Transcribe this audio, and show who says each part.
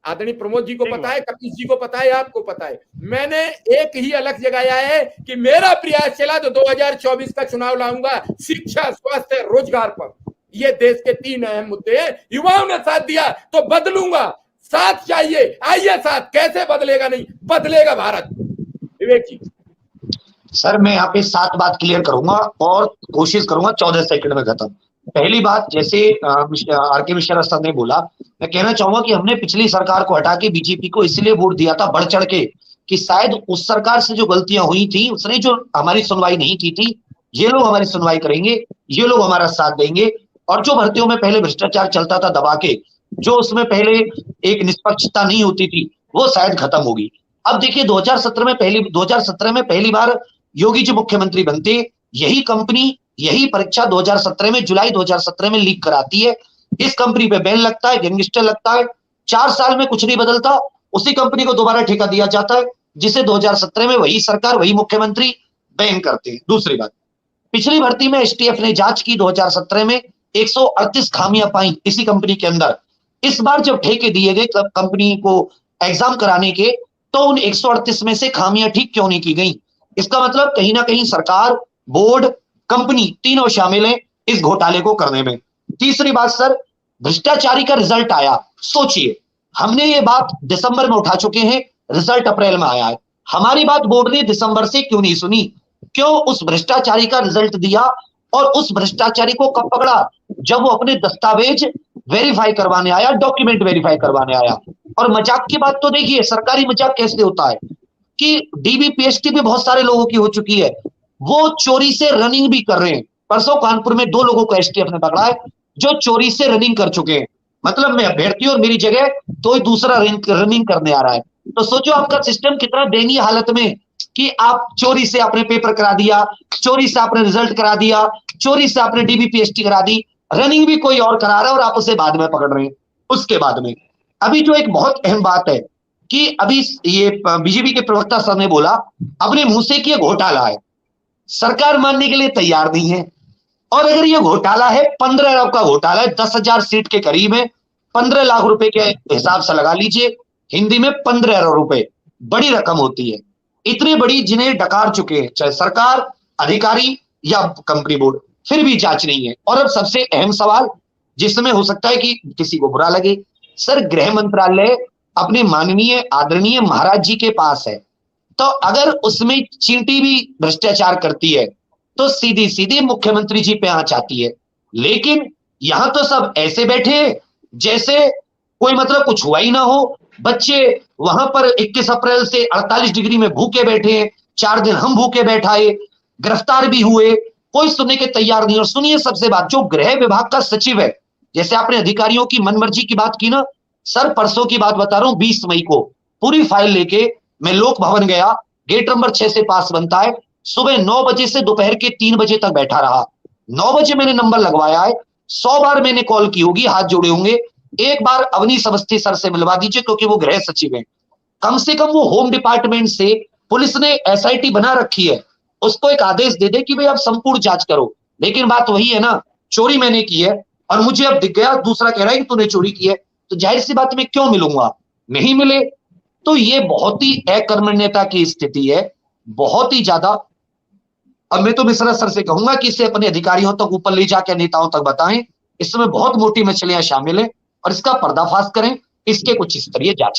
Speaker 1: आदरणीय प्रमोद जी को पता है, कपीश जी को पता है, आपको पता है। मैंने एक ही अलग जगाया है कि मेरा प्रयास चला तो 2024 का चुनाव लाऊंगा शिक्षा, स्वास्थ्य, रोजगार पर। ये देश के 3 अहम मुद्दे हैं। युवाओं ने साथ दिया तो बदलूंगा, साथ चाहिए, आइए साथ। कैसे बदलेगा? नहीं बदलेगा भारत। विवेक जी।
Speaker 2: सर मैं यहाँ पे 7 बात क्लियर करूंगा और कोशिश करूंगा 14 सेकंड में खत्म। पहली बात, जैसे आर के मिश्रा सर ने बोला, मैं कहना चाहूंगा कि हमने पिछली सरकार को हटा के बीजेपी को इसलिए वोट दिया था बढ़ चढ़ के कि शायद उस सरकार से जो गलतियां हुई थी, उसने जो हमारी सुनवाई नहीं की थी, ये लोग हमारी सुनवाई करेंगे, ये लोग हमारा साथ देंगे। और जो भर्तियों में पहले भ्रष्टाचार चलता था दबा के, जो उसमें पहले एक निष्पक्षता नहीं होती थी, वो शायद खत्म होगी। अब देखिए 2017 में पहली बार योगी जी मुख्यमंत्री बनते, यही कंपनी यही परीक्षा 2017 में जुलाई 2017 में लीक कराती है। इस कंपनी पे बैन लगता है, गैंगस्टर लगता है, 4 साल में कुछ नहीं बदलता, उसी कंपनी को दोबारा ठेका दिया जाता है, जिसे 2017 में वही सरकार वही मुख्यमंत्री बैन करते हैं। दूसरी बात, पिछली भर्ती में एसटीएफ ने जांच की 2017 में 138 खामियां पाई इसी कंपनी के अंदर। इस बार जब ठेके दिए गए कंपनी को एग्जाम कराने के, तो उन 138 में से खामियां ठीक क्यों नहीं की गई? इसका मतलब कहीं ना कहीं सरकार, बोर्ड, कंपनी तीनों शामिल हैं इस घोटाले को करने में। तीसरी बात सर, भ्रष्टाचारी का रिजल्ट आया। सोचिए, हमने ये बात दिसंबर में उठा चुके हैं, रिजल्ट अप्रैल में आया है। हमारी बात बोर्ड ने दिसंबर से क्यों नहीं सुनी? क्यों उस भ्रष्टाचारी का रिजल्ट दिया? और उस भ्रष्टाचारी को कब पकड़ा? जब वो अपने दस्तावेज वेरीफाई करवाने आया, डॉक्यूमेंट वेरीफाई करवाने आया। और मजाक की बात तो देखिए, सरकारी मजाक कैसे होता है कि डीबीपीएसटी भी बहुत सारे लोगों की हो चुकी है, वो चोरी से रनिंग भी कर रहे हैं। परसों कानपुर में 2 लोगों को एसटीएफ ने पकड़ा है जो चोरी से रनिंग कर चुके हैं। मतलब मैं अभ्यर्थी और मेरी जगह तो दूसरा रनिंग करने आ रहा है। तो सोचो आपका सिस्टम कितना दयनीय हालत में कि आप चोरी से आपने पेपर करा दिया, चोरी से आपने रिजल्ट करा दिया, चोरी से आपने डीबीपीएसटी करा दी, रनिंग भी कोई और करा रहा है और आप उसे बाद में पकड़ रहे हैं। उसके बाद में अभी जो एक बहुत अहम बात है कि अभी ये बीजेपी के प्रवक्ता सर ने बोला अपने मुंह से कि ये घोटाला है, सरकार मानने के लिए तैयार नहीं है। और अगर ये घोटाला है, 15 अरब का घोटाला है, 10,000 सीट के करीब है, 15 लाख रुपए के हिसाब से लगा लीजिए, हिंदी में 15 अरब रुपए बड़ी रकम होती है। इतनी बड़ी जिन्हें डकार चुके हैं चाहे सरकार, अधिकारी या कंपनी बोर्ड, फिर भी जांच नहीं है। और अब सबसे अहम सवाल, जिसमें हो सकता है कि किसी को बुरा लगे, सर गृह मंत्रालय अपने माननीय आदरणीय महाराज जी के पास है, तो अगर उसमें चींटी भी भ्रष्टाचार करती है तो सीधी सीधी मुख्यमंत्री जी पे आंच आती है। लेकिन यहां तो सब ऐसे बैठे जैसे कोई मतलब कुछ हुआ ही ना हो। बच्चे वहां पर 21 अप्रैल से 48 डिग्री में भूखे बैठे हैं, 4 दिन हम भूखे बैठाए, गिरफ्तार भी हुए, कोई सुनने के तैयार नहीं। और सुनिए सबसे बात, जो गृह विभाग का सचिव है, जैसे आपने अधिकारियों की मनमर्जी की बात की ना, सर परसों की बात बता रहा हूं, 20 मई को पूरी फाइल लेके मैं लोक भवन गया, गेट नंबर 6 से पास बनता है, सुबह 9 बजे से दोपहर के 3 बजे तक बैठा रहा। 9 बजे मैंने नंबर लगवाया है, 100 बार मैंने कॉल की होगी, हाथ जोड़े होंगे, एक बार अवनीश अवस्थी सर से मिलवा दीजिए क्योंकि वो गृह सचिव है। कम से कम वो होम डिपार्टमेंट से, पुलिस ने एसआईटी बना रखी है, उसको एक आदेश दे दे कि भाई आप संपूर्ण जांच करो। लेकिन बात वही है ना, चोरी मैंने की है और मुझे अब दिख गया, दूसरा कह रहा है कि तूने चोरी की है, तो जाहिर सी बात मैं क्यों मिलूंगा? नहीं मिले। तो ये बहुत ही अकर्मण्यता की स्थिति है, बहुत ही ज्यादा। अब मैं तो मिश्रा सर से कहूंगा कि इसे अपने अधिकारियों तक ऊपर ले जाकर नेताओं तक बताएं, इसमें बहुत मोटी मछलियां शामिल है और इसका पर्दाफाश करें, इसके कुछ स्तरीय जांच।